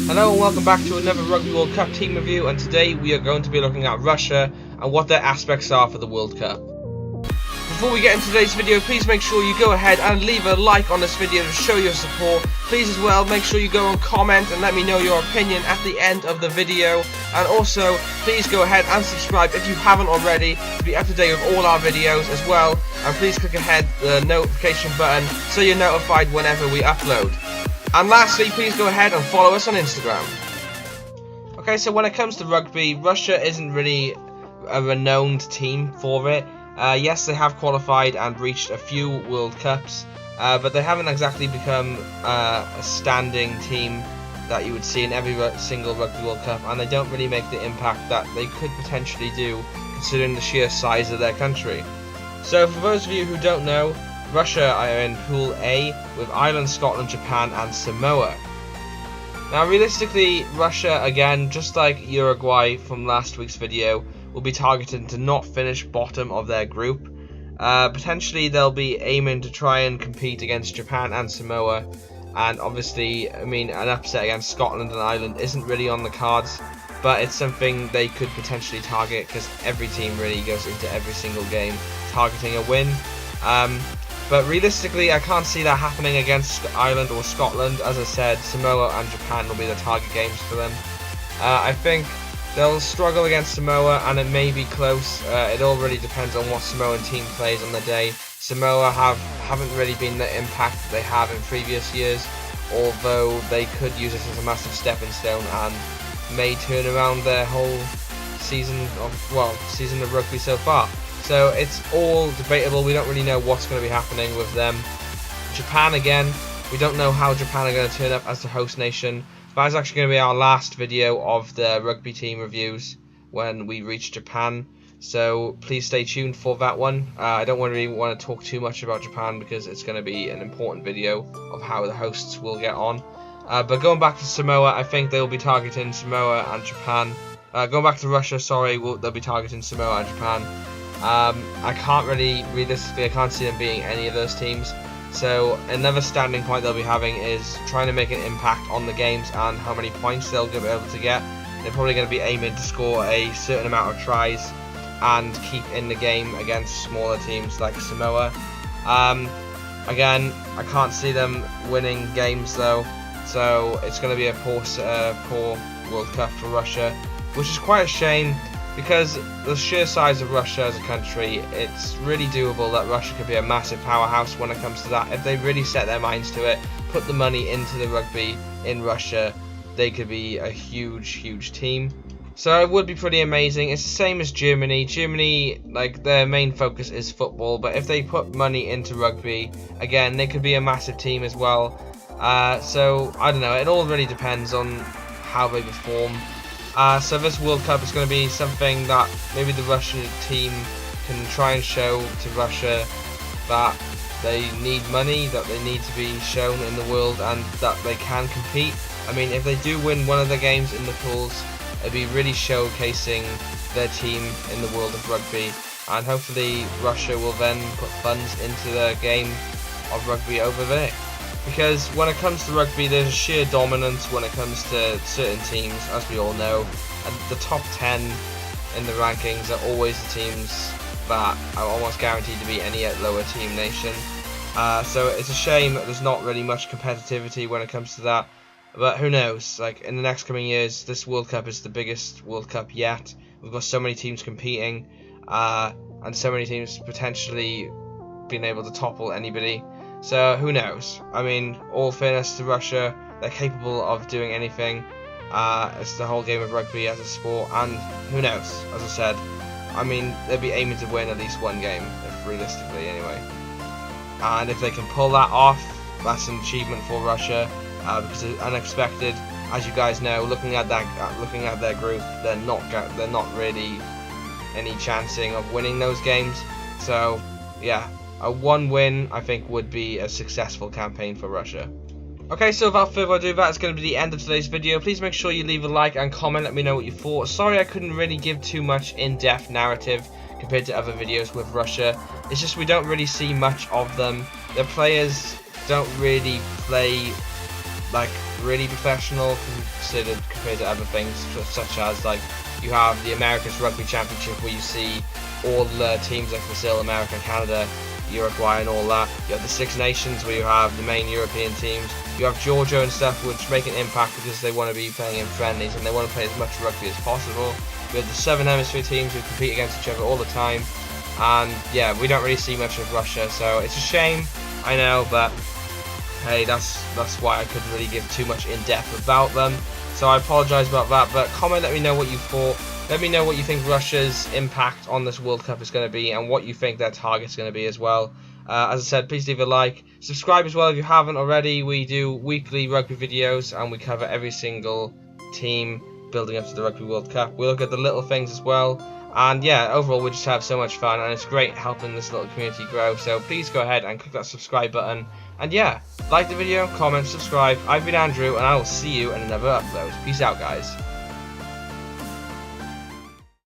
Hello and welcome back to another Rugby World Cup team review, and today we are going to be looking at Russia and what their aspects are for the World Cup. Before we get into today's video, please make sure you go ahead and leave a like on this video to show your support. Please as well make sure you go and comment and let me know your opinion at the end of the video, and also please go ahead and subscribe if you haven't already to be up to date with all our videos as well, and please click ahead the notification button so you're notified whenever we upload. And lastly, please go ahead and follow us on Instagram. Okay, so when it comes to rugby, Russia isn't really a renowned team for it. Yes, they have qualified and reached a few World Cups, but they haven't exactly become a standing team that you would see in every single Rugby World Cup, and they don't really make the impact that they could potentially do considering the sheer size of their country. So for those of you who don't know, Russia are in Pool A with Ireland, Scotland, Japan and Samoa. Now realistically, Russia, again, just like Uruguay from last week's video, will be targeted to not finish bottom of their group. Potentially they'll be aiming to try and compete against Japan and Samoa, and obviously, I mean, an upset against Scotland and Ireland isn't really on the cards, but it's something they could potentially target because every team really goes into every single game targeting a win. But realistically, I can't see that happening against Ireland or Scotland. As I said, Samoa and Japan will be the target games for them. I think they'll struggle against Samoa, and it may be close. It all really depends on what Samoan team plays on the day. Samoa haven't really been the impact they have in previous years, although they could use this as a massive stepping stone and may turn around their whole season of rugby so far. So it's all debatable. We don't really know what's going to be happening with them. Japan, again, we don't know how Japan are going to turn up as the host nation. That is actually going to be our last video of the rugby team reviews when we reach Japan. So please stay tuned for that one. I don't really want to talk too much about Japan because it's going to be an important video of how the hosts will get on. But going back to Samoa, I think they'll be targeting Samoa and Japan. Going back to Russia, sorry, they'll be targeting Samoa and Japan. I can't really, realistically, I can't see them being any of those teams. So another standing point they'll be having is trying to make an impact on the games and how many points they'll be able to get. They're probably going to be aiming to score a certain amount of tries and keep in the game against smaller teams like Samoa. Again, I can't see them winning games though, so it's going to be a poor World Cup for Russia, which is quite a shame. Because the sheer size of Russia as a country, it's really doable that Russia could be a massive powerhouse when it comes to that. If they really set their minds to it, put the money into the rugby in Russia, they could be a huge team. So it would be pretty amazing. It's the same as Germany. Germany, like, their main focus is football, but if they put money into rugby, again, they could be a massive team as well. So I don't know, it all really depends on how they perform. So this World Cup is going to be something that maybe the Russian team can try and show to Russia that they need money, that they need to be shown in the world, and that they can compete. I mean, if they do win one of the games in the pools, it'd be really showcasing their team in the world of rugby, and hopefully Russia will then put funds into the game of rugby over there. Because when it comes to rugby, there's a sheer dominance when it comes to certain teams, as we all know, and the top 10 in the rankings are always the teams that are almost guaranteed to be any lower team nation. So it's a shame that there's not really much competitivity when it comes to that, but who knows, like, in the next coming years, this World Cup is the biggest World Cup yet. We've got so many teams competing, and so many teams potentially being able to topple anybody. So who knows? I mean, all fairness to Russia, they're capable of doing anything. It's the whole game of rugby as a sport, and who knows? As I said, I mean, they'll be aiming to win at least one game, if realistically anyway. And if they can pull that off, that's an achievement for Russia, because it's unexpected. As you guys know, looking at their group, they're not really any chancing of winning those games. So yeah. A one win, I think, would be a successful campaign for Russia. Okay, so without further ado, that's going to be the end of today's video. Please make sure you leave a like and comment, let me know what you thought. Sorry I couldn't really give too much in-depth narrative compared to other videos with Russia. It's just we don't really see much of them. Their players don't really play like really professional considered compared to other things, such as like you have the America's Rugby Championship where you see all the teams like Brazil, America, Canada, Uruguay and all that. You have the Six Nations where you have the main European teams. You have Georgia and stuff which make an impact because they want to be playing in friendlies and they want to play as much rugby as possible. We have the Southern Hemisphere teams who compete against each other all the time. And yeah, we don't really see much of Russia, so it's a shame, I know, but hey, that's why I couldn't really give too much in depth about them. So I apologise about that, but comment, let me know what you thought. Let me know what you think Russia's impact on this World Cup is going to be and what you think their target's going to be as well. As I said, please leave a like. Subscribe as well if you haven't already. We do weekly rugby videos and we cover every single team building up to the Rugby World Cup. We look at the little things as well. And yeah, overall we just have so much fun and it's great helping this little community grow. So please go ahead and click that subscribe button. And yeah, like the video, comment, subscribe. I've been Andrew and I will see you in another upload. Peace out, guys.